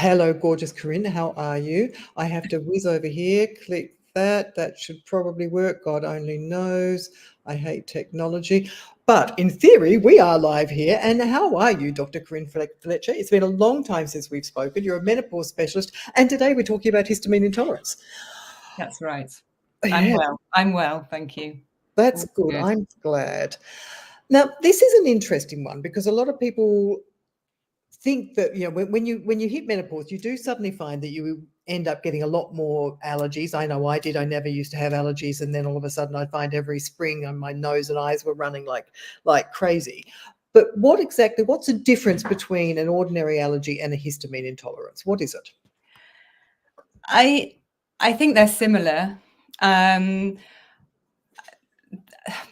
Hello, gorgeous Corinne. How are you? I have to whiz over here, click that. That should probably work. God only knows. I hate technology. But in theory, we are live here. And how are you, Dr. Corinne Fletcher? It's been a long time since we've spoken. You're a menopause specialist. And today we're talking about histamine intolerance. That's right. Yeah. I'm well, thank you. That's good. I'm glad. Now, this is an interesting one because a lot of people think that, you know, when you hit menopause, you do suddenly find that you end up getting a lot more allergies. I know I did. I never used to have allergies, and then all of a sudden I'd find every spring my nose and eyes were running like crazy. But what's the difference between an ordinary allergy and a histamine intolerance? What is it? I think they're similar.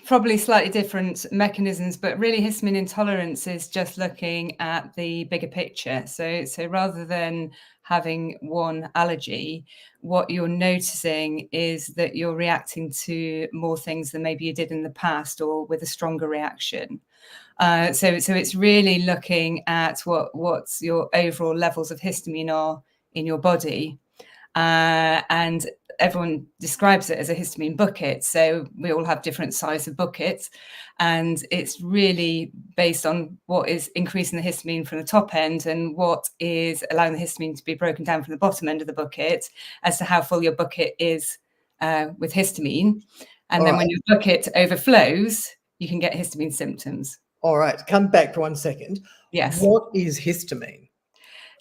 Probably slightly different mechanisms, but really histamine intolerance is just looking at the bigger picture. So rather than having one allergy, what you're noticing is that you're reacting to more things than maybe you did in the past, or with a stronger reaction. So it's really looking at what's your overall levels of histamine are in your body. And everyone describes it as a histamine bucket. So we all have different size of buckets, and it's really based on what is increasing the histamine from the top end and what is allowing the histamine to be broken down from the bottom end of the bucket as to how full your bucket is with histamine. And then when your bucket overflows, you can get histamine symptoms. All right, come back for 1 second. Yes. What is histamine?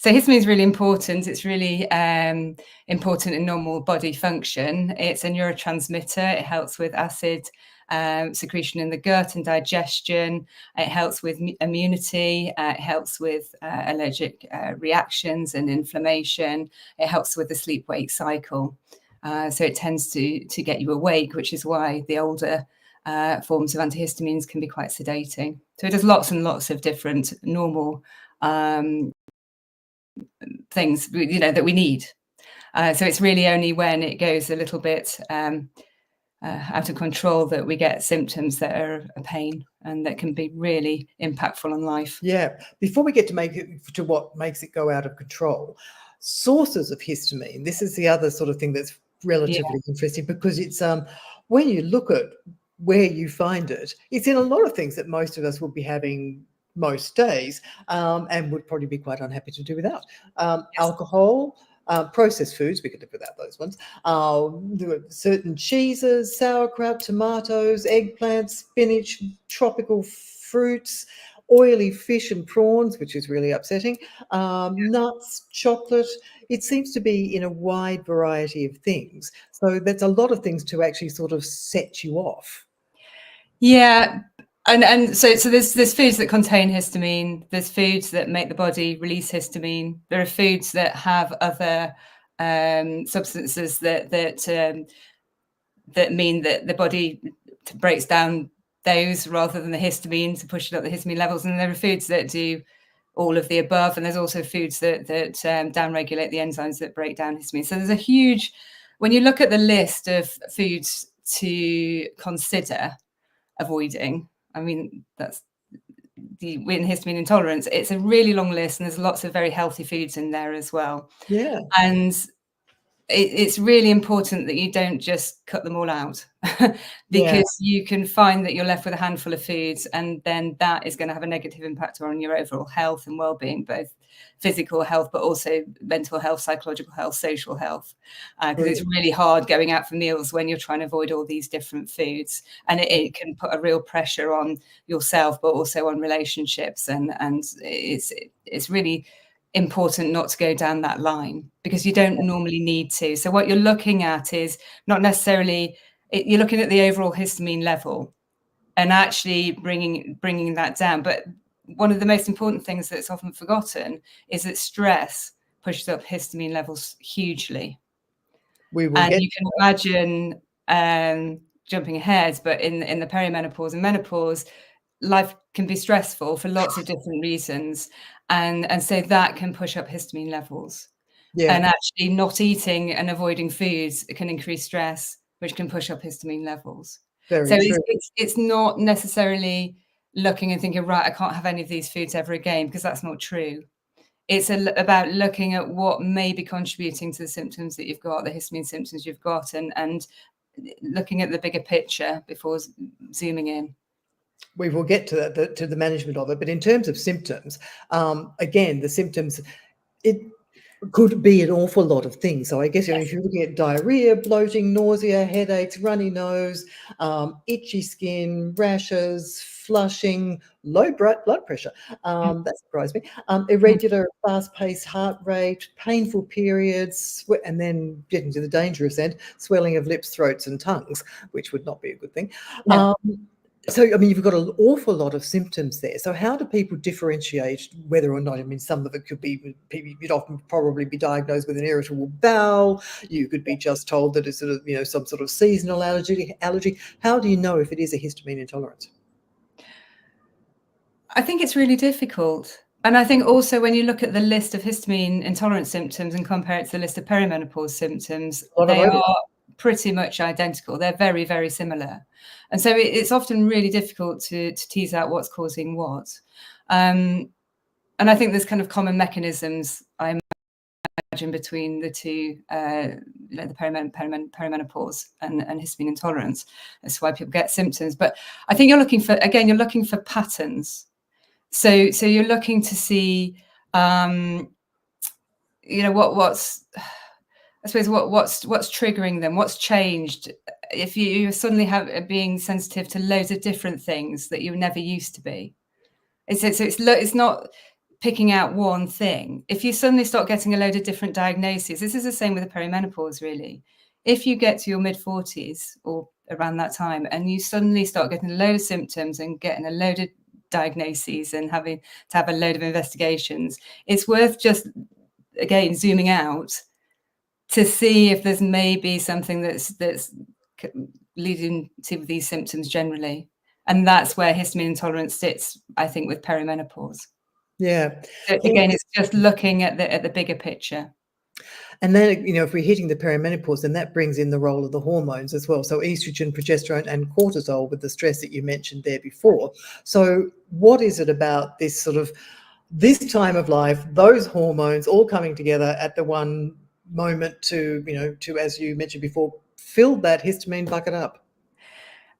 So histamine is really important. It's really important in normal body function. It's a neurotransmitter. It helps with acid secretion in the gut and digestion. It helps with immunity. It helps with allergic reactions and inflammation. It helps with the sleep-wake cycle. So it tends to get you awake, which is why the older forms of antihistamines can be quite sedating. So it does lots and lots of different normal things, you know, that we need. So it's really only when it goes a little bit out of control that we get symptoms that are a pain and that can be really impactful on life. Yeah. Before we get to what makes it go out of control, sources of histamine. This is the other sort of thing that's relatively interesting, because it's when you look at where you find it, it's in a lot of things that most of us would be having most days, and would probably be quite unhappy to do without. Alcohol, processed foods, we could live without those ones. There are certain cheeses, sauerkraut, tomatoes, eggplants, spinach, tropical fruits, oily fish and prawns, which is really upsetting, nuts, chocolate. It seems to be in a wide variety of things. So there's a lot of things to actually sort of set you off. Yeah. And so there's foods that contain histamine. There's foods that make the body release histamine. There are foods that have other substances that mean that the body breaks down those rather than the histamine to push up the histamine levels. And there are foods that do all of the above. And there's also foods that downregulate the enzymes that break down histamine. So there's a huge, when you look at the list of foods to consider avoiding, I mean, that's in histamine intolerance, it's a really long list, and there's lots of very healthy foods in there as well. Yeah. And it's really important that you don't just cut them all out, because you can find that you're left with a handful of foods, and then that is going to have a negative impact on your overall health and well-being, both physical health, but also mental health, psychological health, social health, because it's really hard going out for meals when you're trying to avoid all these different foods, and it can put a real pressure on yourself, but also on relationships, and it's really important not to go down that line, because you don't normally need to. So what you're looking at is not necessarily, you're looking at the overall histamine level and actually bringing that down. But one of the most important things that's often forgotten is that stress pushes up histamine levels hugely. And you can imagine, jumping ahead, but in the perimenopause and menopause, life can be stressful for lots of different reasons, and so that can push up histamine levels. And actually not eating and avoiding foods can increase stress, which can push up histamine levels. It's not necessarily looking and thinking, right, I can't have any of these foods ever again, because that's not true. It's about looking at what may be contributing to the symptoms that you've got, the histamine symptoms you've got, and looking at the bigger picture before zooming in. We will get to that, to the management of it. But in terms of symptoms, again, the symptoms, it could be an awful lot of things. So I guess, you know, if you're looking at diarrhea, bloating, nausea, headaches, runny nose, itchy skin, rashes, flushing, low blood pressure, that surprised me, irregular, fast-paced heart rate, painful periods, and then getting to the dangerous end, swelling of lips, throats, and tongues, which would not be a good thing. No. So, I mean, you've got an awful lot of symptoms there. So how do people differentiate whether or not, I mean, some of it could be, you'd often probably be diagnosed with an irritable bowel. You could be just told that it's sort of, you know, some sort of seasonal allergy. How do you know if it is a histamine intolerance? I think it's really difficult. And I think also when you look at the list of histamine intolerant symptoms and compare it to the list of perimenopause symptoms, they are pretty much identical. They're very, very similar. And so it's often really difficult to tease out what's causing what. And I think there's kind of common mechanisms, I imagine, between the two, the perimenopause and histamine intolerance. That's why people get symptoms. But I think you're looking for patterns. So you're looking to see, you know, what's triggering them, what's changed. If you suddenly being sensitive to loads of different things that you never used to be, it's not picking out one thing. If you suddenly start getting a load of different diagnoses, this is the same with the perimenopause, really. If you get to your mid-40s or around that time and you suddenly start getting a load of symptoms and getting a load of diagnoses and having to have a load of investigations, it's worth just, again, zooming out to see if there's maybe something that's leading to these symptoms generally. And that's where histamine intolerance sits, I think, with perimenopause. Yeah. So again, it's just looking at the bigger picture. And then, you know, if we're hitting the perimenopause, then that brings in the role of the hormones as well. So estrogen, progesterone, and cortisol, with the stress that you mentioned there before. So what is it about this sort of, this time of life, those hormones all coming together at the one moment to, you know, to, as you mentioned before, fill that histamine bucket up?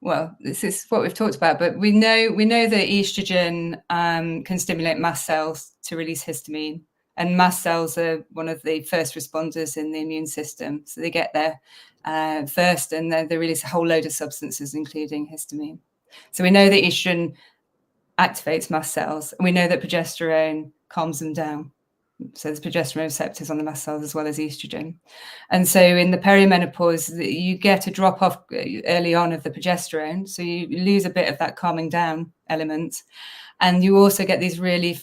Well, this is what we've talked about, but we know that estrogen can stimulate mast cells to release histamine, and mast cells are one of the first responders in the immune system. So they get there first, and then they release a whole load of substances, including histamine. So we know that estrogen activates mast cells, and we know that progesterone calms them down. So there's progesterone receptors on the mast cells as well as estrogen. And so in the perimenopause, you get a drop off early on of the progesterone. So you lose a bit of that calming down element. And you also get these really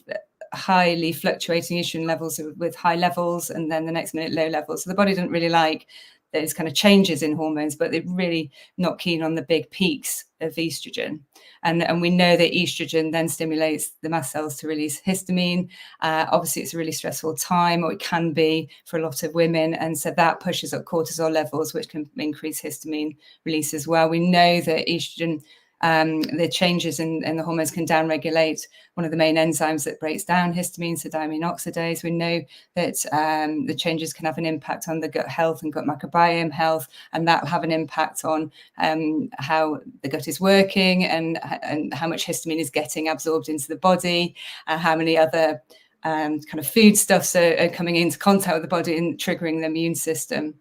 highly fluctuating estrogen levels with high levels, and then the next minute low levels. So the body doesn't really like those kind of changes in hormones, but they're really not keen on the big peaks of estrogen. And we know that estrogen then stimulates the mast cells to release histamine. Obviously, it's a really stressful time, or it can be for a lot of women. And so that pushes up cortisol levels, which can increase histamine release as well. We know that estrogen, the changes in the hormones can downregulate one of the main enzymes that breaks down histamine, so diamine oxidase. We know that the changes can have an impact on the gut health and gut microbiome health, and that will have an impact on how the gut is working and how much histamine is getting absorbed into the body, and how many other kind of foodstuffs are coming into contact with the body and triggering the immune system.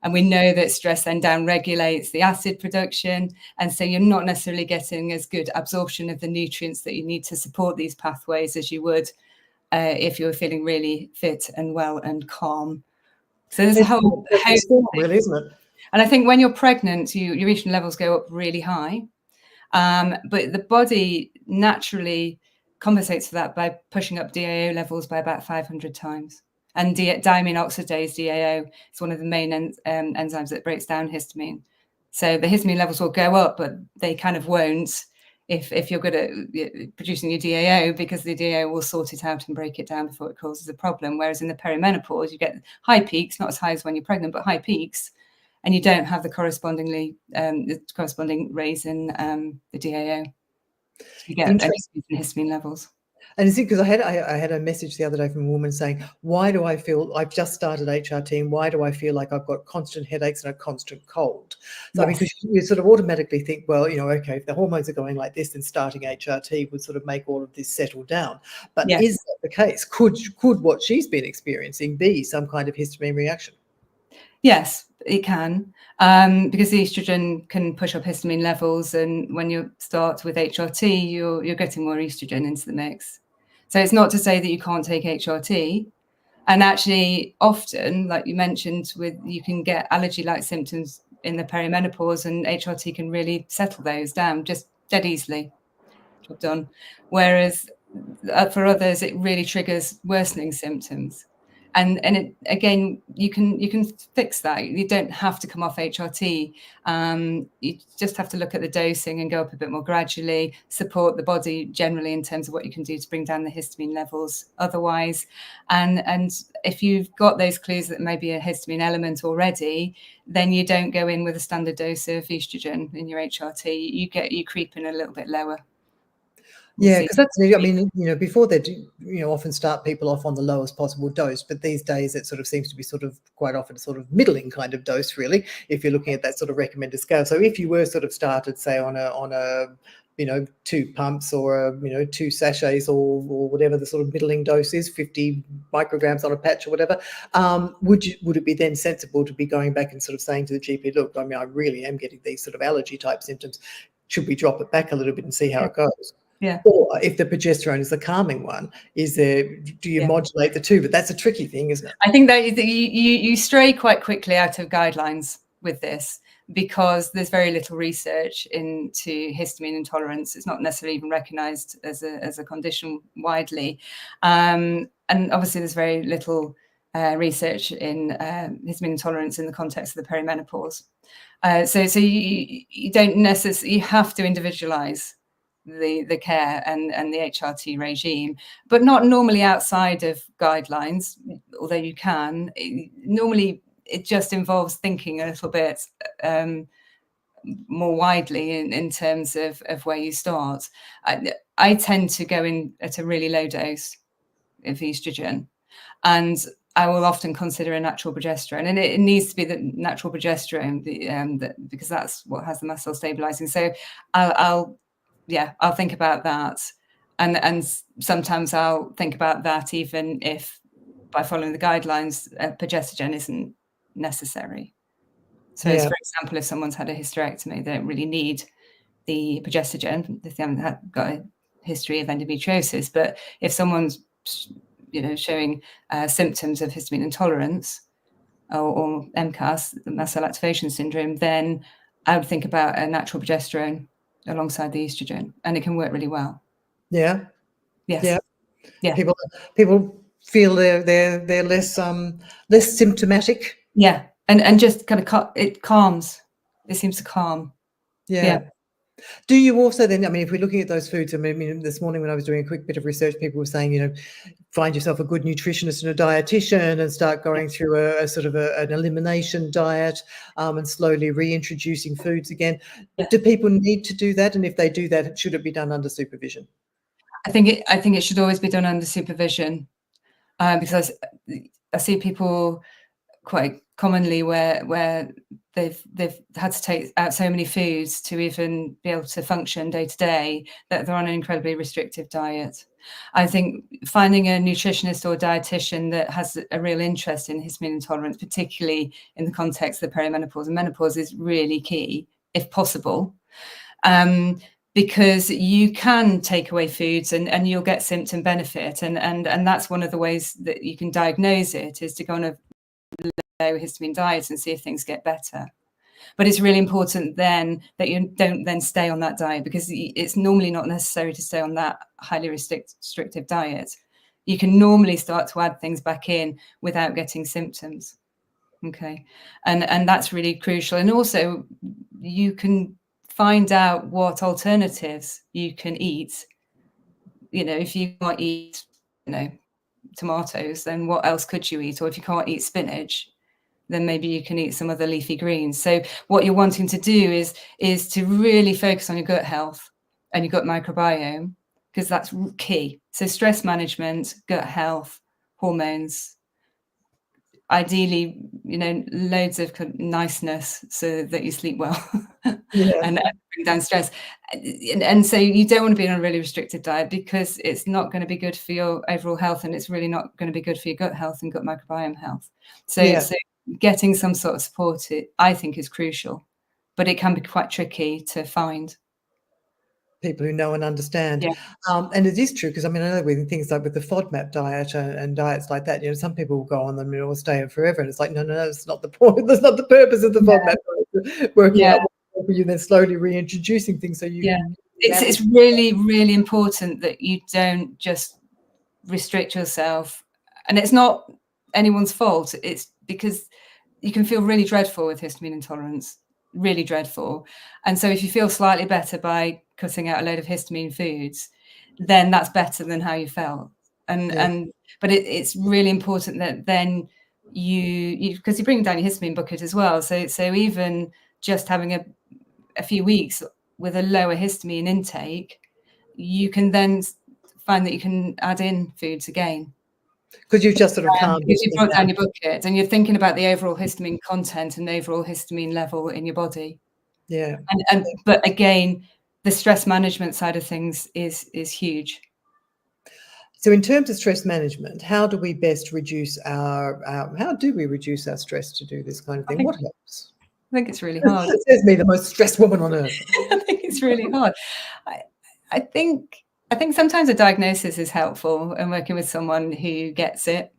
And we know that stress then downregulates the acid production. And so you're not necessarily getting as good absorption of the nutrients that you need to support these pathways as you would if you were feeling really fit and well and calm. So there's a whole storm, really, isn't it? And I think when you're pregnant, your estrogen levels go up really high. But the body naturally compensates for that by pushing up DAO levels by about 500 times. And diamine oxidase, DAO, is one of the main enzymes that breaks down histamine. So the histamine levels will go up, but they kind of won't if you're good at producing your DAO, because the DAO will sort it out and break it down before it causes a problem. Whereas in the perimenopause, you get high peaks, not as high as when you're pregnant, but high peaks, and you don't have the corresponding raise in the DAO. So you get an increase in histamine levels. And it's because I had a message the other day from a woman saying, why do I feel I've just started HRT and why do I feel like I've got constant headaches and a constant cold? So Yes. because you sort of automatically think, well, you know, okay, if the hormones are going like this, then starting HRT would sort of make all of this settle down. But Yes. is that the case? Could what she's been experiencing be some kind of histamine reaction? Yes, it can, because the estrogen can push up histamine levels, and when you start with HRT, you're getting more estrogen into the mix. So it's not to say that you can't take HRT. And actually, often, like you mentioned, you can get allergy-like symptoms in the perimenopause, and HRT can really settle those down just dead easily. Job done. Whereas for others, it really triggers worsening symptoms. And it, again, you can fix that. You don't have to come off HRT. You just have to look at the dosing and go up a bit more gradually, support the body generally in terms of what you can do to bring down the histamine levels otherwise. And if you've got those clues that maybe a histamine element already, then you don't go in with a standard dose of estrogen in your HRT. You creep in a little bit lower. Yeah, because that's, I mean, you know, before they do, you know, often start people off on the lowest possible dose, but these days it sort of seems to be sort of quite often a sort of middling kind of dose, really, if you're looking at that sort of recommended scale. So if you were sort of started, say, on a you know, 2 pumps or you know, 2 sachets or whatever the sort of middling dose is, 50 micrograms on a patch or whatever, would it be then sensible to be going back and sort of saying to the GP, look, I mean, I really am getting these sort of allergy type symptoms. Should we drop it back a little bit and see how it goes? Yeah. Or if the progesterone is the calming one, do you modulate the two? But that's a tricky thing, isn't it? I think that you stray quite quickly out of guidelines with this, because there's very little research into histamine intolerance. It's not necessarily even recognised as a condition widely, and obviously there's very little research in histamine intolerance in the context of the perimenopause. So you don't necessarily, you have to individualise the care and the HRT regime, but not normally outside of guidelines, although you can. Normally it just involves thinking a little bit more widely in terms of where you start. I tend to go in at a really low dose of estrogen, and I will often consider a natural progesterone, and it needs to be the natural progesterone, because that's what has the mast cell stabilizing. So I'll think about that, and sometimes I'll think about that even if by following the guidelines progesterone isn't necessary. So for example, if someone's had a hysterectomy, they don't really need the progesterone if they haven't got a history of endometriosis. But if someone's showing symptoms of histamine intolerance or MCAS, the mast cell activation syndrome, then I would think about a natural progesterone alongside the estrogen, and it can work really well. Yeah. Yes. Yeah. Yeah. People feel they're less symptomatic. Yeah. And just kind of it calms. It seems to calm. Yeah. Do you also then, I mean, if we're looking at those foods, I mean, this morning when I was doing a quick bit of research, people were saying, you know, find yourself a good nutritionist and a dietitian and start going through a sort of an elimination diet, and slowly reintroducing foods again. Yeah. Do people need to do that? And if they do that, should it be done under supervision? I think it should always be done under supervision, because I see people quite commonly where they've had to take out so many foods to even be able to function day to day that they're on an incredibly restrictive diet. I think finding a nutritionist or a dietitian that has a real interest in histamine intolerance, particularly in the context of the perimenopause and menopause, is really key, if possible. Because you can take away foods and you'll get symptom benefit. And that's one of the ways that you can diagnose it, is to go on a low histamine diet and see if things get better. But it's really important then that you don't then stay on that diet, because it's normally not necessary to stay on that highly restrictive diet. You can normally start to add things back in without getting symptoms. Okay. And that's really crucial. And also you can find out what alternatives you can eat. You know, if you can't eat, tomatoes, then what else could you eat? Or if you can't eat spinach, then maybe you can eat some other leafy greens. So what you're wanting to do is to really focus on your gut health and your gut microbiome, because that's key. So stress management, gut health, hormones, ideally, loads of niceness so that you sleep well and bring down stress. And so you don't want to be on a really restricted diet because it's not going to be good for your overall health, and it's really not going to be good for your gut health and gut microbiome health. So getting some sort of support, I think, is crucial, but it can be quite tricky to find people who know and understand. And it is true, because I mean, I know with things like with the FODMAP diet and diets like that, some people will go on them and will stay on forever, and it's like, no, that's not the point. That's not the purpose of the FODMAP diet. Working out what for you, then slowly reintroducing things so you can it's really, really important that you don't just restrict yourself, and it's not anyone's fault. It's because you can feel really dreadful with histamine intolerance, really dreadful. And so if you feel slightly better by cutting out a load of histamine foods, then that's better than how you felt. But it's really important that then you because you bring down your histamine bucket as well. So even just having a few weeks with a lower histamine intake, you can then find that you can add in foods again. Because you've just sort of calmed because you brought down your bucket and you're thinking about the overall histamine content and the overall histamine level in your body. But again, the stress management side of things is huge. So in terms of stress management, how do we best reduce how do we reduce our stress to do this kind of thing? What helps? I think it's really hard. Says me, the most stressed woman on earth. I think it's really hard. I think sometimes a diagnosis is helpful, and working with someone who gets it,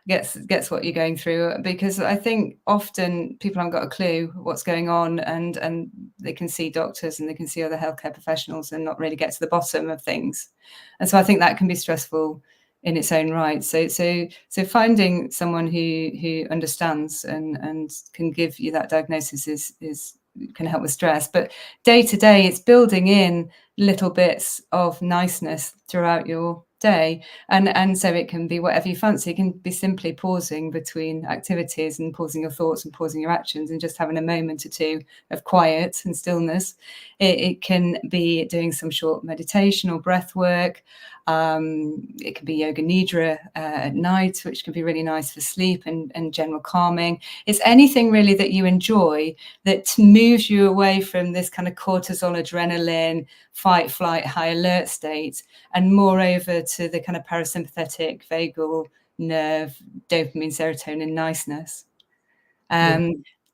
gets what you're going through, because I think often people haven't got a clue what's going on, and they can see doctors and they can see other healthcare professionals and not really get to the bottom of things. And so I think that can be stressful in its own right. So finding someone who understands and can give you that diagnosis can help with stress. But day to day, it's building in little bits of niceness throughout your day, and so it can be whatever you fancy. It can be simply pausing between activities and pausing your thoughts and pausing your actions and just having a moment or two of quiet and stillness. It can be doing some short meditation or breath work. It can be yoga nidra at night, which can be really nice for sleep and general calming. It's anything really that you enjoy that moves you away from this kind of cortisol, adrenaline, fight, flight, high alert state, and more over to the kind of parasympathetic, vagal nerve, dopamine, serotonin niceness.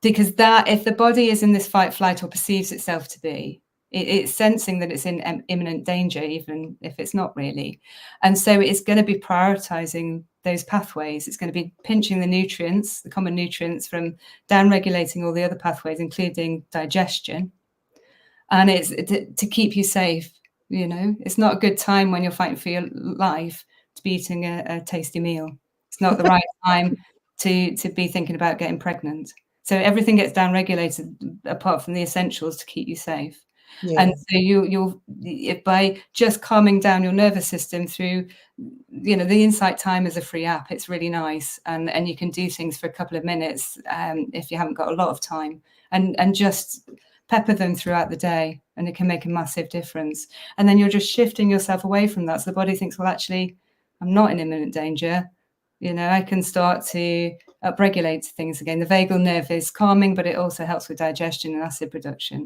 Because if the body is in this fight, flight, or perceives itself to be, it's sensing that it's in imminent danger, even if it's not really. And so it's going to be prioritizing those pathways. It's going to be pinching the nutrients, the common nutrients, from down-regulating all the other pathways, including digestion. And it's to keep you safe. It's not a good time when you're fighting for your life to be eating a tasty meal. It's not the right time to be thinking about getting pregnant. So everything gets down-regulated apart from the essentials to keep you safe. And so you'll by just calming down your nervous system through, the Insight Time is a free app. It's really nice, and you can do things for a couple of minutes if you haven't got a lot of time, and just pepper them throughout the day, and it can make a massive difference. And then you're just shifting yourself away from that, so the body thinks, well, actually, I'm not in imminent danger. I can start to upregulate things again. The vagal nerve is calming, but it also helps with digestion and acid production.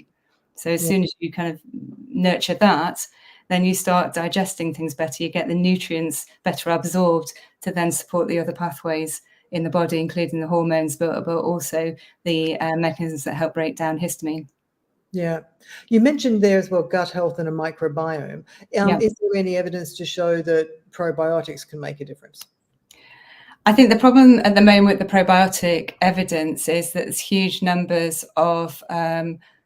So as soon as you kind of nurture that, then you start digesting things better. You get the nutrients better absorbed to then support the other pathways in the body, including the hormones, but also the mechanisms that help break down histamine. Yeah. You mentioned there as well gut health and a microbiome. Is there any evidence to show that probiotics can make a difference? I think the problem at the moment with the probiotic evidence is that there's huge numbers of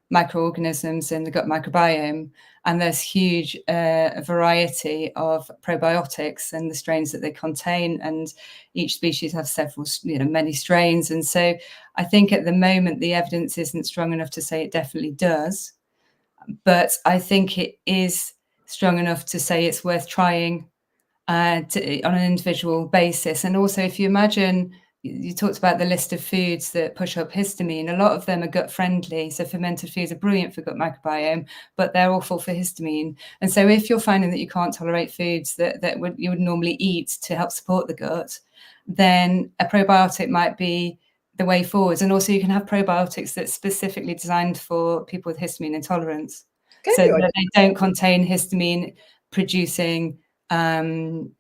microorganisms in the gut microbiome, and there's huge variety of probiotics and the strains that they contain, and each species has several, many strains. And so I think at the moment the evidence isn't strong enough to say it definitely does, but I think it is strong enough to say it's worth trying on an individual basis. And also, if you imagine you talked about the list of foods that push up histamine. A lot of them are gut friendly. So fermented foods are brilliant for gut microbiome, but they're awful for histamine. And so if you're finding that you can't tolerate foods that you would normally eat to help support the gut, then a probiotic might be the way forwards. And also you can have probiotics that's specifically designed for people with histamine intolerance. So that they don't contain histamine producing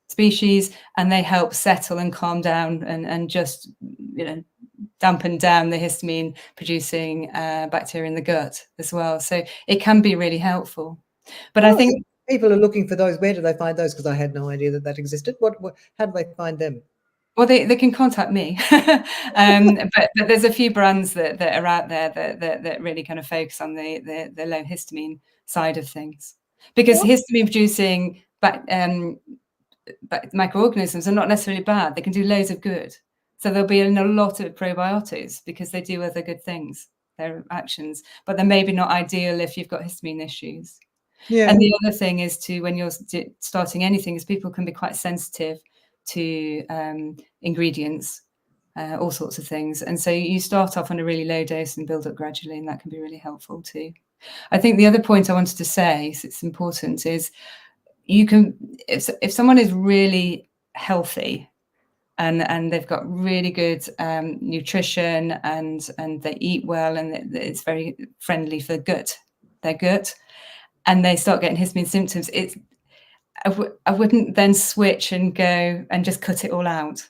species, and they help settle and calm down and just, you know, dampen down the histamine producing bacteria in the gut as well. So it can be really helpful. But I think people are looking for those. Where do they find those? Because I had no idea that existed. How do they find them? Well, they can contact me, but there's a few brands that are out there that really kind of focus on the low histamine side of things, because histamine producing microorganisms are not necessarily bad. They can do loads of good. So there'll be in a lot of probiotics because they do other good things, their actions, but they're maybe not ideal if you've got histamine issues. Yeah. And the other thing is when you're starting anything, is people can be quite sensitive to ingredients, all sorts of things. And so you start off on a really low dose and build up gradually, and that can be really helpful too. I think the other point I wanted to say, so it's important, is you can, if someone is really healthy and they've got really good nutrition and they eat well and it's very friendly for their gut, and they start getting histamine symptoms, I wouldn't then switch and go and just cut it all out.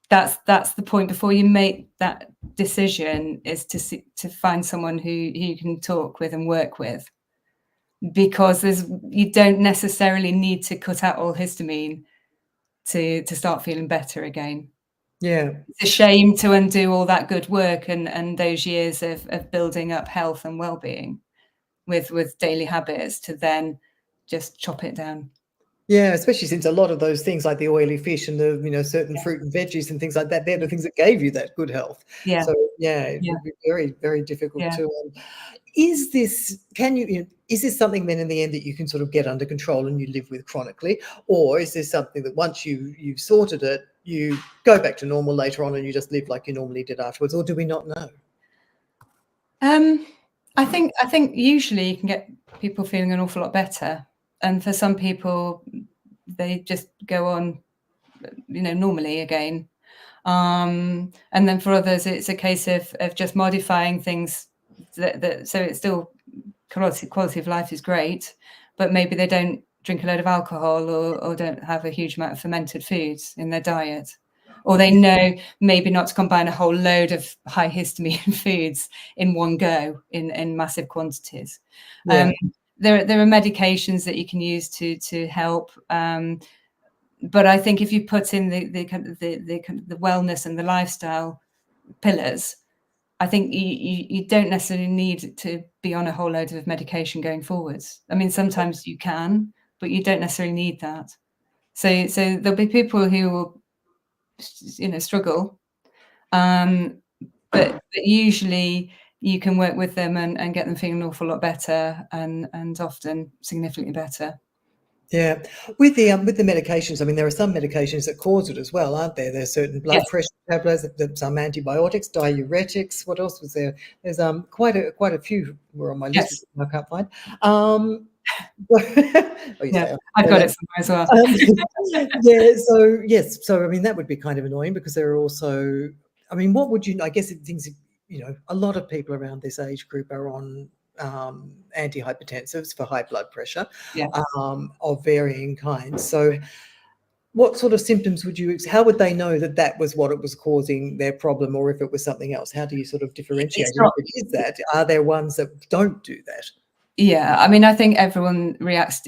That's the point. Before you make that decision, is to find someone who you can talk with and work with, because you don't necessarily need to cut out all histamine to start feeling better again. Yeah, it's a shame to undo all that good work and those years of building up health and well-being with daily habits, to then just chop it down. Yeah, especially since a lot of those things like the oily fish and the, you know, certain fruit and veggies and things like that, they're the things that gave you that good health. Yeah. So yeah, it would be very, very difficult to. Is this something then in the end that you can sort of get under control and you live with chronically, or is this something that once you've sorted it, you go back to normal later on and you just live like you normally did afterwards, or do we not know? I think usually you can get people feeling an awful lot better, and for some people they just go on, you know, normally again, and then for others it's a case of just modifying things that so it's still quality of life is great, but maybe they don't drink a load of alcohol or don't have a huge amount of fermented foods in their diet, or they know maybe not to combine a whole load of high histamine foods in one go in massive quantities. Yeah. There are medications that you can use to help, but I think if you put in the wellness and the lifestyle pillars, I think you don't necessarily need to be on a whole load of medication going forwards. I mean, sometimes you can, but you don't necessarily need that. So there'll be people who will, you know, struggle, but usually you can work with them and get them feeling an awful lot better, and often significantly better. Yeah, with the medications, I mean, there are some medications that cause it as well, aren't there? There's certain blood pressure tablets, some antibiotics, diuretics. What else was there? There's quite a few were on my list. I can't find. I've got it somewhere as well. So yes, so I mean that would be kind of annoying, because there are also, I mean, what would you? I guess things, you know, a lot of people around this age group are on antihypertensives for high blood pressure, of varying kinds. So what sort of symptoms how would they know that was what it was causing their problem, or if it was something else? How do you sort of differentiate if it is that? Are there ones that don't do that? Yeah, I mean, I think everyone reacts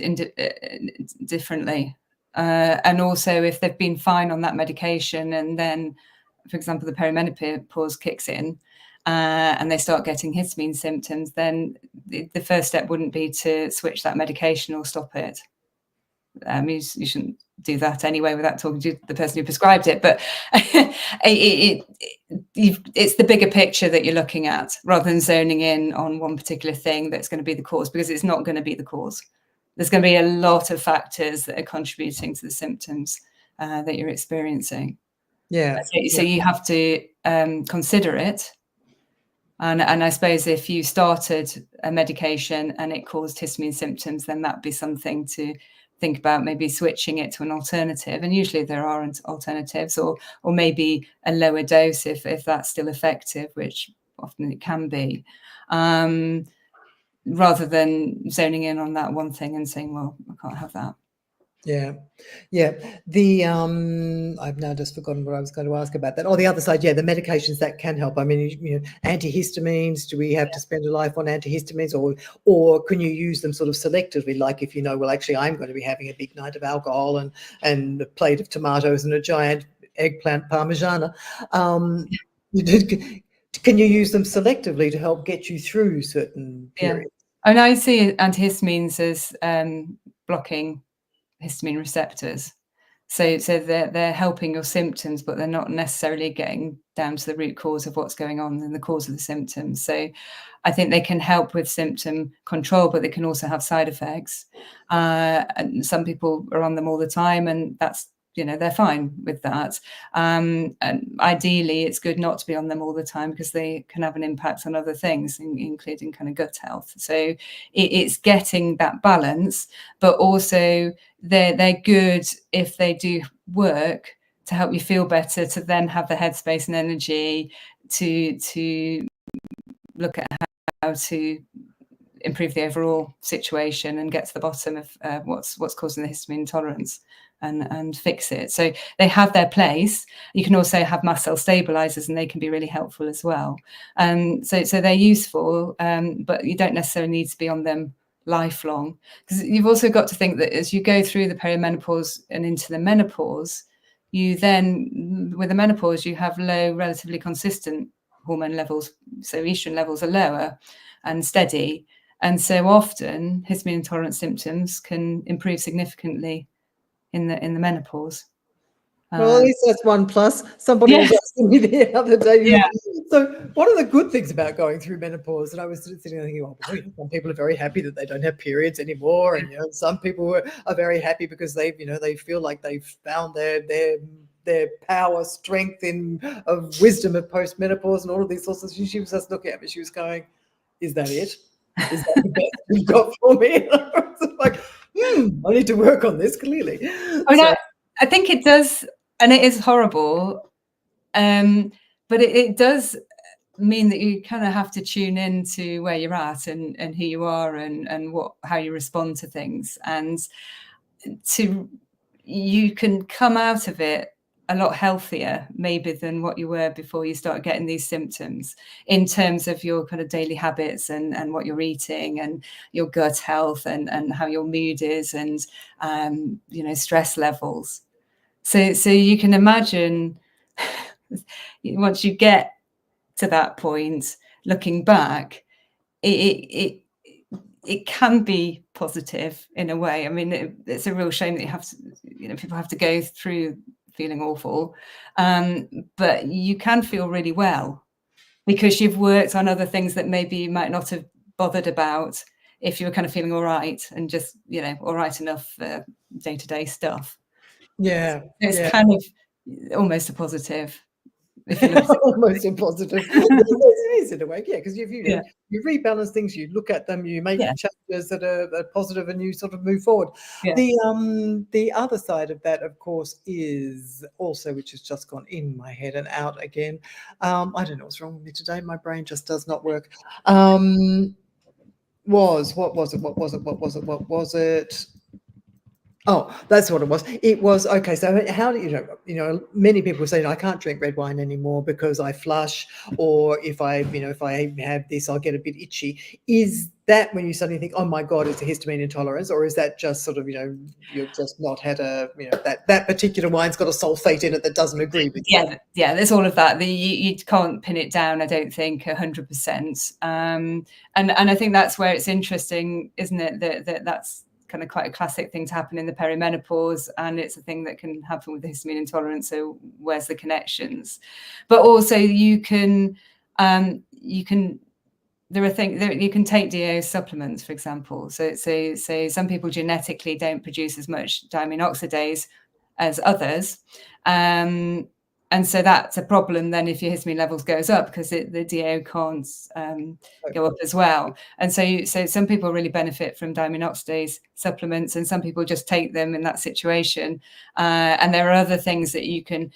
differently. And also if they've been fine on that medication and then, for example, the perimenopause kicks in, and they start getting histamine symptoms, then the first step wouldn't be to switch that medication or stop it. You shouldn't do that anyway without talking to the person who prescribed it, but it's the bigger picture that you're looking at, rather than zoning in on one particular thing that's going to be the cause, because it's not going to be the cause. There's going to be a lot of factors that are contributing to the symptoms that you're experiencing. Yeah. So you have to consider it. And I suppose if you started a medication and it caused histamine symptoms, then that'd be something to think about, maybe switching it to an alternative. And usually there are alternatives, or maybe a lower dose if that's still effective, which often it can be, rather than zoning in on that one thing and saying, well, I can't have that. Yeah. I've now just forgotten what I was going to ask about that. Oh, the other side, the medications that can help. I mean, antihistamines. Do we have to spend a life on antihistamines, or can you use them sort of selectively? Like if well, actually, I'm going to be having a big night of alcohol and a plate of tomatoes and a giant eggplant parmigiana. Can you use them selectively to help get you through certain periods? And I see antihistamines as blocking histamine receptors. So they're helping your symptoms, but they're not necessarily getting down to the root cause of what's going on and the cause of the symptoms. So I think they can help with symptom control, but they can also have side effects. And some people are on them all the time, and that's, they're fine with that. And ideally, it's good not to be on them all the time, because they can have an impact on other things, including kind of gut health. So it's getting that balance, but also they're good if they do work to help you feel better, to then have the headspace and energy to look at how to improve the overall situation and get to the bottom of what's causing the histamine intolerance and fix it. So they have their place. You can also have mast cell stabilizers, and they can be really helpful as well. So they're useful, but you don't necessarily need to be on them lifelong, because you've also got to think that as you go through the perimenopause and into the menopause, you then, with the menopause, you have low, relatively consistent hormone levels. So estrogen levels are lower and steady. And so often histamine intolerant symptoms can improve significantly in the menopause. Well, at least that's one plus. Somebody was asking me the other day. So one of the good things about going through menopause, and I was sitting there thinking, some people are very happy that they don't have periods anymore, and some people are very happy because they feel like they've found their power, strength, of wisdom of postmenopause, and all of these sorts of things. She was just looking at me. She was going, "Is that it? Is that the best you've got for me?" I was like, I need to work on this, clearly. I think it does, and it is horrible, but it does mean that you kind of have to tune in to where you're at and who you are and how you respond to things, and you can come out of it a lot healthier maybe than what you were before you start getting these symptoms, in terms of your kind of daily habits and what you're eating and your gut health and how your mood is and stress levels. So you can imagine once you get to that point, looking back, it can be positive in a way. I mean, it's a real shame that people have to go through feeling awful, but you can feel really well because you've worked on other things that maybe you might not have bothered about if you were kind of feeling all right and just all right enough for day-to-day stuff. It's kind of almost a positive. If you look almost impositive. It is in a way, because you rebalance things, you look at them, you make changes that are positive, and you sort of move forward. The other side of that, of course, is also, which has just gone in my head and out again. I don't know what's wrong with me today. My brain just does not work. What was it? Oh, that's what it was. It was, okay, so how do you many people say, I can't drink red wine anymore because I flush, or if I have this, I'll get a bit itchy. Is that when you suddenly think, oh my God, it's a histamine intolerance? Or is that just sort of, you've just not had that particular wine's got a sulfate in it that doesn't agree with you? Yeah, there's all of that. You can't pin it down, I don't think, 100%. And I think that's where it's interesting, isn't it, that's kind of quite a classic thing to happen in the perimenopause, and it's a thing that can happen with the histamine intolerance. So where's the connections? But also you can there are things that you can take DO supplements, for example. So some people genetically don't produce as much diamine oxidase as others, and And so that's a problem then if your histamine levels goes up, because the DO can't go up as well. And so some people really benefit from diamine oxidase supplements, and some people just take them in that situation. And there are other things that you can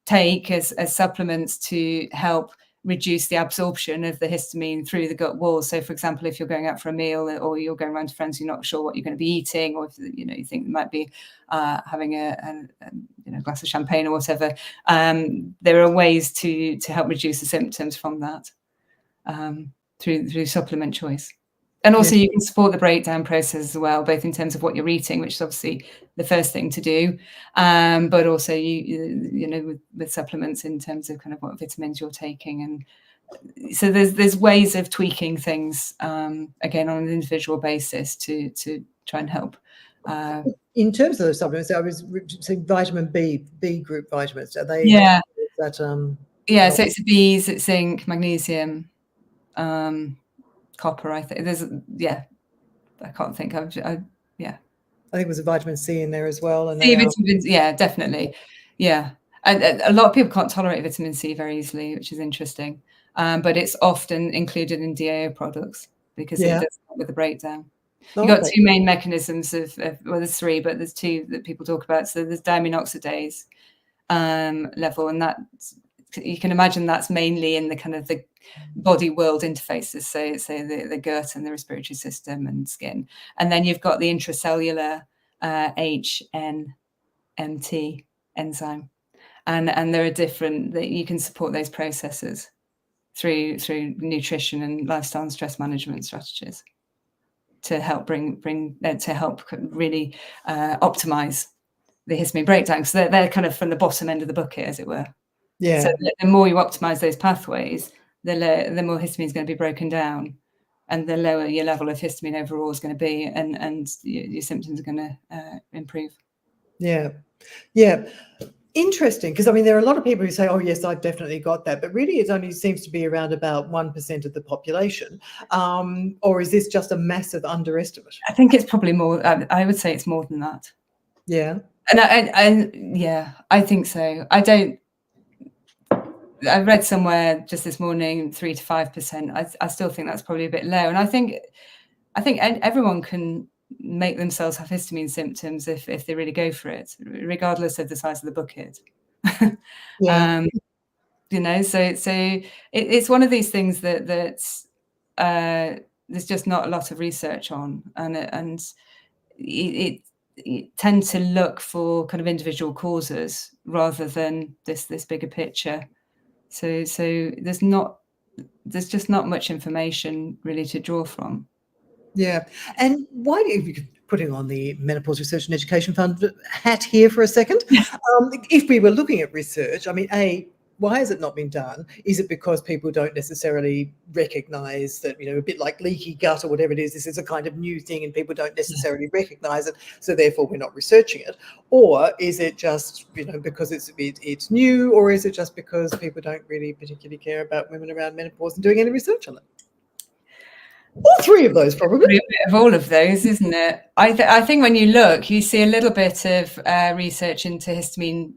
take as supplements to help reduce the absorption of the histamine through the gut wall. So, for example, if you're going out for a meal or you're going around to friends, you're not sure what you're going to be eating, or if you think you might be having a glass of champagne or whatever, there are ways to help reduce the symptoms from that through supplement choice. And also you can support the breakdown process as well, both in terms of what you're eating, which is obviously the first thing to do, but also with supplements in terms of kind of what vitamins you're taking. And so there's ways of tweaking things, again, on an individual basis to try and help. In terms of the supplements, I was saying vitamin B group vitamins. Are they? Yeah. That so it's the Bs, it's zinc, magnesium, copper, I think. I can't think of. I think there's a vitamin C in there as well. And C vitamins, definitely. Yeah. And a lot of people can't tolerate vitamin C very easily, which is interesting. But it's often included in DAO products because it does help with the breakdown. You've got two main mechanisms well, there's three, but there's two that people talk about. So there's diamine oxidase level, and that you can imagine that's mainly in the kind of the body world interfaces, so the gut and the respiratory system and skin. And then you've got the intracellular HNMT enzyme, and there are different that you can support those processes through nutrition and lifestyle and stress management strategies to help to help really optimize the histamine breakdown. So they're kind of from the bottom end of the bucket, as it were. Yeah. So the more you optimize those pathways, the more histamine is going to be broken down, and the lower your level of histamine overall is going to be, and your symptoms are going to improve. Yeah. Yeah. Interesting, because I mean, there are a lot of people who say, oh, yes, I've definitely got that. But really, it only seems to be around about 1% of the population. Or is this just a massive underestimate? I think it's probably more. I would say it's more than that. Yeah. And I think so. I read somewhere just this morning 3 to 5%. I still think that's probably a bit low. And I think everyone can make themselves have histamine symptoms if they really go for it, regardless of the size of the bucket. Yeah. So it's one of these things that there's just not a lot of research on, and it tend to look for kind of individual causes rather than this bigger picture. So there's just not much information really to draw from. Yeah. And why do you putting on the Menopause Research and Education Fund hat here for a second? If we were looking at research, I mean, why has it not been done? Is it because people don't necessarily recognize that, a bit like leaky gut or whatever it is, this is a kind of new thing and people don't necessarily recognize it, so therefore we're not researching it? Or is it just, because it's new, or is it just because people don't really particularly care about women around menopause and doing any research on it? All three of those, probably. A bit of all of those, isn't it? I think when you look, you see a little bit of research into histamine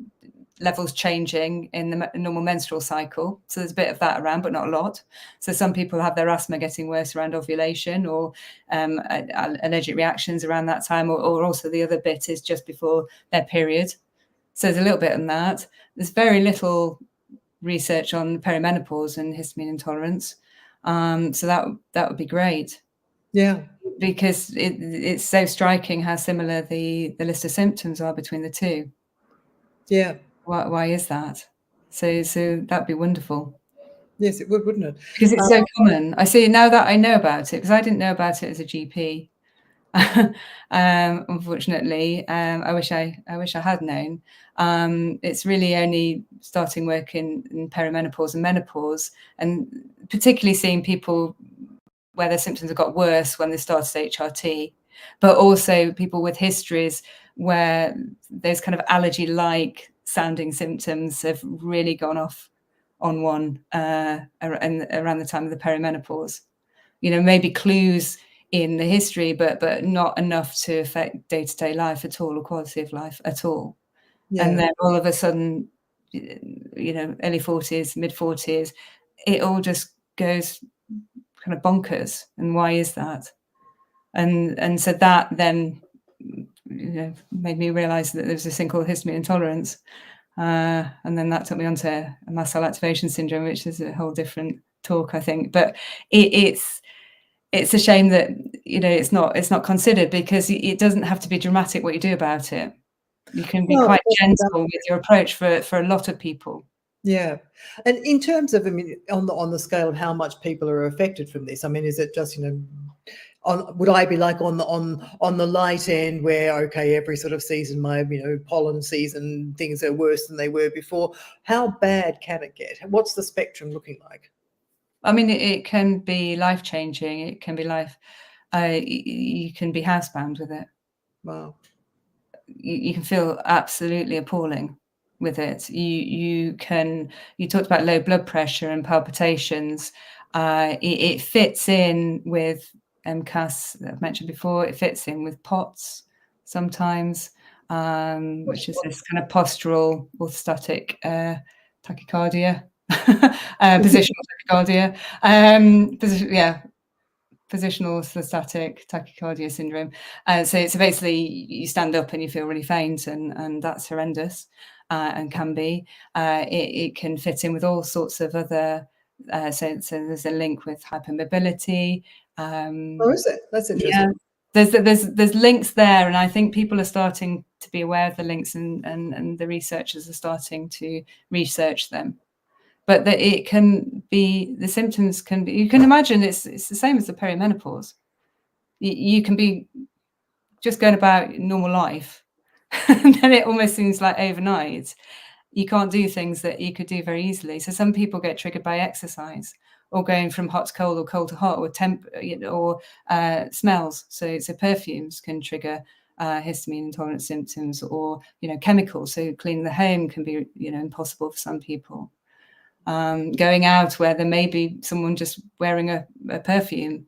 levels changing in the normal menstrual cycle. So there's a bit of that around, but not a lot. So some people have their asthma getting worse around ovulation, or allergic reactions around that time, or also the other bit is just before their period. So there's a little bit on that. There's very little research on perimenopause and histamine intolerance. So that would be great. Yeah. Because it's so striking how similar the list of symptoms are between the two. Yeah. Why is that? So that'd be wonderful. Yes, it would, wouldn't it? Because it's so common. I see now that I know about it, because I didn't know about it as a GP. Unfortunately, I wish I had known. It's really only starting work in perimenopause and menopause, and particularly seeing people where their symptoms have got worse when they started HRT, but also people with histories where those kind of allergy-like sounding symptoms have really gone off on one around the time of the perimenopause. Maybe clues in the history, but not enough to affect day-to-day life at all, or quality of life at all. Yeah. And then all of a sudden, you know, early 40s, mid 40s, it all just goes kind of bonkers. And why is that? And so that then, you know, made me realize that there's this thing called histamine intolerance. And then that took me on to mast cell activation syndrome, which is a whole different talk, I think. But it's a shame that, you know, it's not considered, because it doesn't have to be dramatic what you do about it. You can be quite gentle with your approach for a lot of people. Yeah. And in terms of, I mean, on the scale of how much people are affected from this, I mean, is it just, you know, would I be like on the light end where, okay, every sort of season, my, you know, pollen season, things are worse than they were before? How bad can it get? What's the spectrum looking like? I mean, it can be life-changing. It can be you can be housebound with it. Wow. You can feel absolutely appalling with it. You talked about low blood pressure and palpitations. It fits in with MCAS that I've mentioned before. It fits in with POTS sometimes, which is this kind of postural orthostatic tachycardia, positional tachycardia. Positional orthostatic tachycardia syndrome. So basically you stand up and you feel really faint, and that's horrendous, and can be. It can fit in with all sorts of other. So there's a link with hypermobility. Oh, is it? That's interesting. Yeah, there's links there, and I think people are starting to be aware of the links, and the researchers are starting to research them. But that it can be, the symptoms can be, you can imagine it's the same as the perimenopause. You can be just going about normal life, and then it almost seems like overnight you can't do things that you could do very easily. So some people get triggered by exercise, or going from hot to cold, or cold to hot, or smells. So perfumes can trigger histamine intolerant symptoms, or, you know, chemicals. So cleaning the home can be, you know, impossible for some people. Going out where there may be someone just wearing a perfume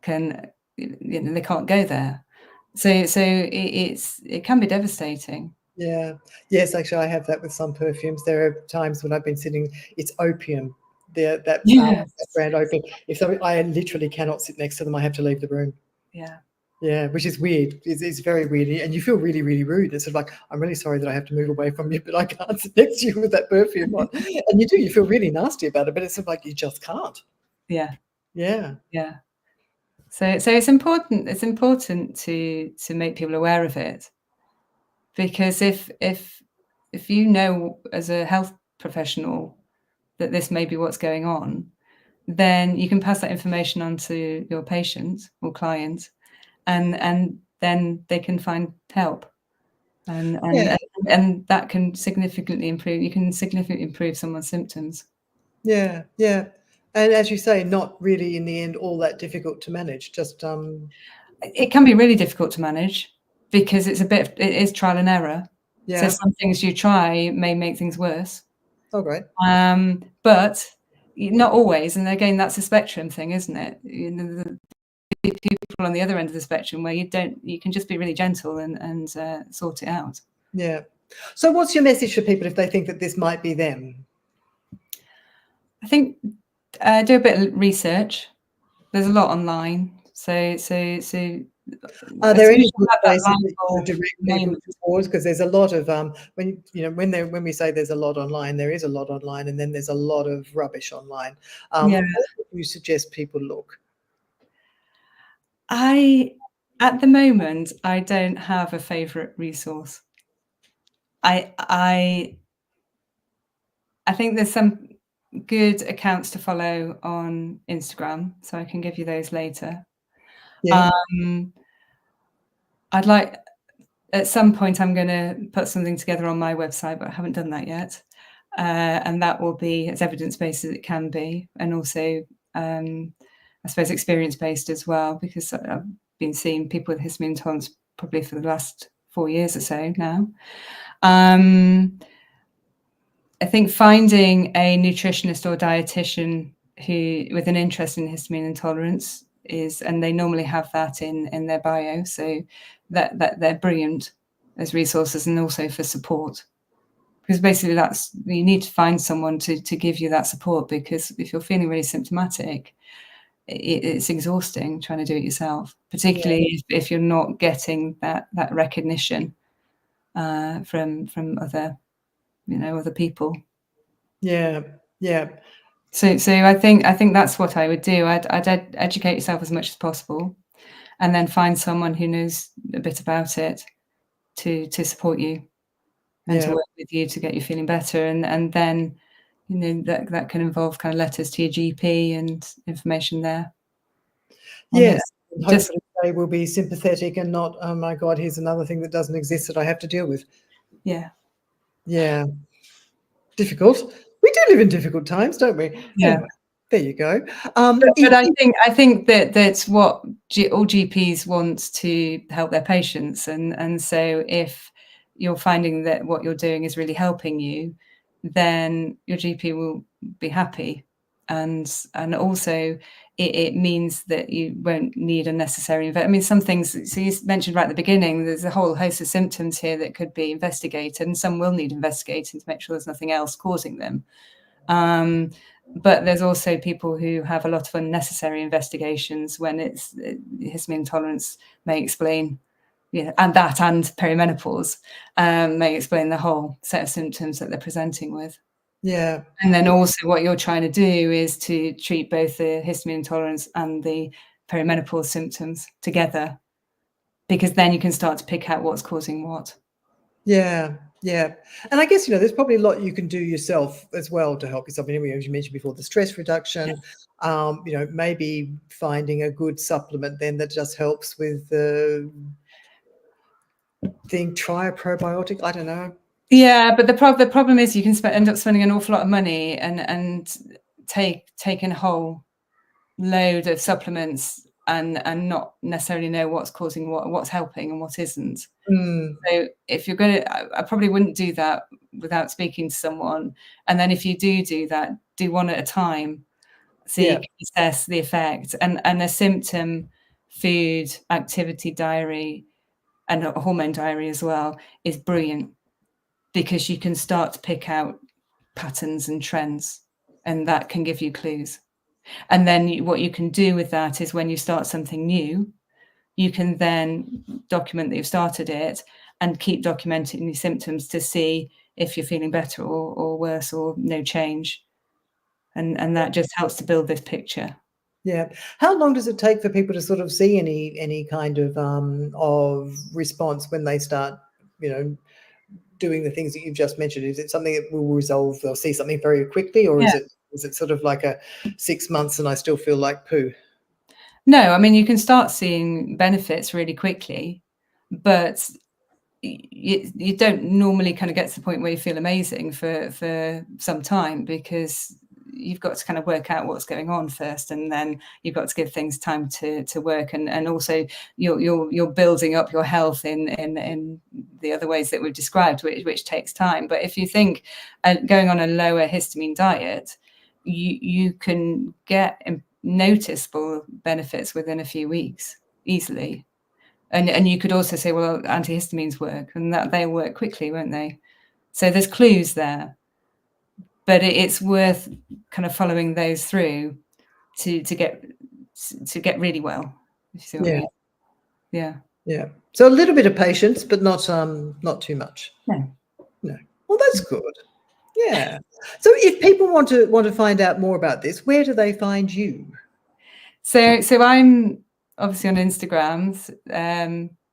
can, you know, they can't go there. So it can be devastating. Yeah. Yes, actually, I have that with some perfumes. There are times when I've been sitting, it's opium. That brand opium. If somebody, I literally cannot sit next to them. I have to leave the room. Yeah. Yeah, which is weird. It's very weird, and you feel really, really rude. It's sort of like, I'm really sorry that I have to move away from you, but I can't sit next to you with that perfume on. And you feel really nasty about it, but it's sort of like you just can't. Yeah. Yeah. Yeah. So it's important. It's important to make people aware of it, because if you know, as a health professional, that this may be what's going on, then you can pass that information on to your patient or client, and then they can find help, and that can significantly improve. You can significantly improve someone's symptoms. Yeah, yeah. And as you say, not really in the end all that difficult to manage. Just It can be really difficult to manage, because it is trial and error. yeah. So some things you try may make things worse. Oh, great. But not always. And again, that's a spectrum thing, isn't it? You know, the people on the other end of the spectrum where you can just be really gentle and sort it out. Yeah. So what's your message for people if they think that this might be them? I think do a bit of research. There's a lot online. So are there any good places that you direct people towards? Because there's a lot of when we say there's a lot online, there is a lot online, and then there's a lot of rubbish online. Where would you suggest people look? At the moment, I don't have a favorite resource. I think there's some good accounts to follow on Instagram, so I can give you those later. Yeah. I'd like, at some point, I'm going to put something together on my website, but I haven't done that yet. And that will be as evidence-based as it can be, and also, I suppose, experience-based as well, because I've been seeing people with histamine intolerance probably for the last 4 years or so now. I think finding a nutritionist or dietitian who with an interest in histamine intolerance and they normally have that in their bio, so that they're brilliant as resources and also for support. Because basically you need to find someone to give you that support, because if you're feeling really symptomatic, it's exhausting trying to do it yourself, particularly if you're not getting that recognition from other people. Yeah. So I think that's what I would do. I'd educate yourself as much as possible, and then find someone who knows a bit about it to support you and to work with you to get you feeling better. And then, that can involve kind of letters to your GP and information there. Yes. Hopefully they will be sympathetic and not, oh my God, here's another thing that doesn't exist that I have to deal with. Yeah. Yeah. Difficult. We do live in difficult times, don't we? Yeah. Anyway, there you go. But I think that's what all GPs want, to help their patients, and so if you're finding that what you're doing is really helping you, then your GP will be happy, and also it means that you won't need unnecessary. I mean, some things. So you mentioned right at the beginning, there's a whole host of symptoms here that could be investigated, and some will need investigating to make sure there's nothing else causing them. But there's also people who have a lot of unnecessary investigations when it's histamine intolerance may explain, and perimenopause may explain the whole set of symptoms that they're presenting with. Yeah. And then also what you're trying to do is to treat both the histamine intolerance and the perimenopause symptoms together, because then you can start to pick out what's causing what. Yeah. And I guess, there's probably a lot you can do yourself as well to help yourself. As you mentioned before, the stress reduction, maybe finding a good supplement then that just helps with the thing. Try a probiotic. I don't know. Yeah, but the problem is you can end up spending an awful lot of money and taking a whole load of supplements and not necessarily know what's causing what's helping and what isn't. So if you're going to, I probably wouldn't do that without speaking to someone. And then if you do that, do one at a time, so you can assess the effect. And a symptom, food, activity diary, and a hormone diary as well is brilliant, because you can start to pick out patterns and trends, and that can give you clues. And then what you can do with that is, when you start something new, you can then document that you've started it and keep documenting your symptoms to see if you're feeling better or worse or no change. And that just helps to build this picture. Yeah. How long does it take for people to sort of see any kind of response when they start, doing the things that you've just mentioned? Is it something that will resolve? They'll see something very quickly, or is it sort of like a 6 months and I still feel like poo? No, I mean, you can start seeing benefits really quickly, but you don't normally kind of get to the point where you feel amazing for some time, because you've got to kind of work out what's going on first, and then you've got to give things time to work, and also you're building up your health in the other ways that we've described, which takes time. But if you think going on a lower histamine diet, you can get noticeable benefits within a few weeks easily. And you could also say, well, antihistamines work, and that they'll work quickly, won't they? So there's clues there, but it's worth kind of following those through to get really well. If you see what I mean? Yeah. So a little bit of patience, but not too much. No. Well, that's good. Yeah. So if people want to find out more about this, where do they find you? So I'm obviously on Instagram,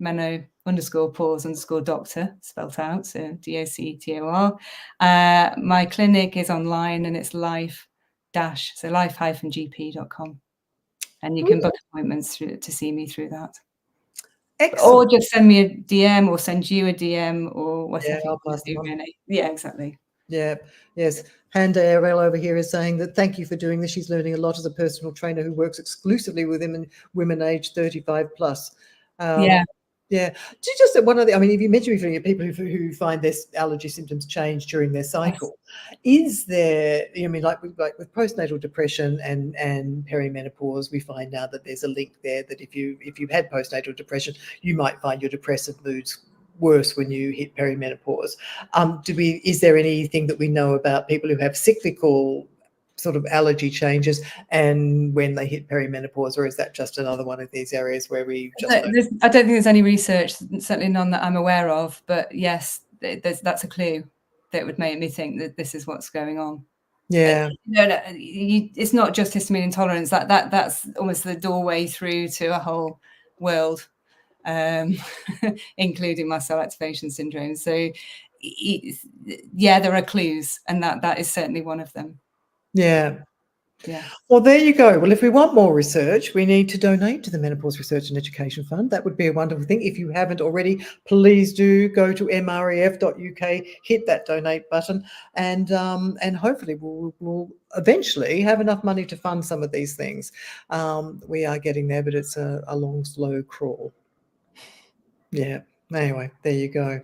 Meno_pause_doctor, spelt out, so DOCTOR. My clinic is online, and it's life-gp.com, and you can book appointments to see me through that. Excellent. Or just send me a DM, or send you a DM, or whatever you want to do, really. Yeah, exactly. Yeah. Yes. Handa ARL over here is saying that thank you for doing this. She's learning a lot as a personal trainer who works exclusively with women aged 35 plus. Yeah. Just one of the, if you mentioned before, people who find their allergy symptoms change during their cycle, is there, like with postnatal depression and perimenopause, we find now that there's a link there, that if you've had postnatal depression, you might find your depressive moods worse when you hit perimenopause. Is there anything that we know about people who have cyclical sort of allergy changes and when they hit perimenopause, or is that just another one of these areas where we just I don't think there's any research, certainly none that I'm aware of, but yes, that's a clue that would make me think that this is what's going on. Yeah. It's not just histamine intolerance. That's almost the doorway through to a whole world, including mast cell activation syndrome. So, yeah, there are clues, and that is certainly one of them. Yeah. Yeah. Well, there you go. Well, if we want more research, we need to donate to the Menopause Research and Education Fund. That would be a wonderful thing. If you haven't already, please do go to mref.uk, hit that donate button, and hopefully we'll eventually have enough money to fund some of these things. We are getting there, but it's a long, slow crawl. Yeah. Anyway, there you go.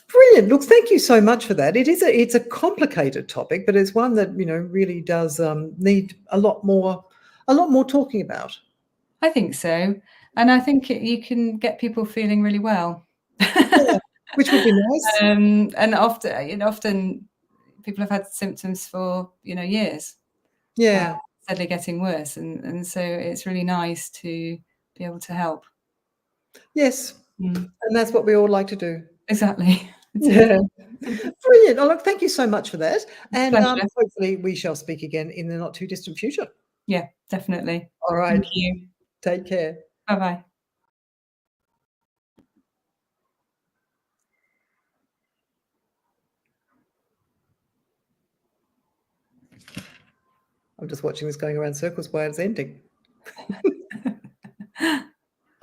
Brilliant. Look, thank you so much for that. It's a complicated topic, but it's one that, really does need a lot more talking about. I think so. And I think you can get people feeling really well. Yeah, which would be nice. And often people have had symptoms for, years. Yeah. Steadily getting worse. And so it's really nice to be able to help. Yes. And that's what we all like to do. Exactly. Yeah. Brilliant. Oh, look, thank you so much for that. And Pleasure. hopefully we shall speak again in the not too distant future. Yeah, definitely. All right. Thank you. Take care. Bye-bye. I'm just watching this going around circles while it's ending.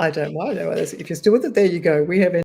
I don't mind. If you're still with it, there you go. We have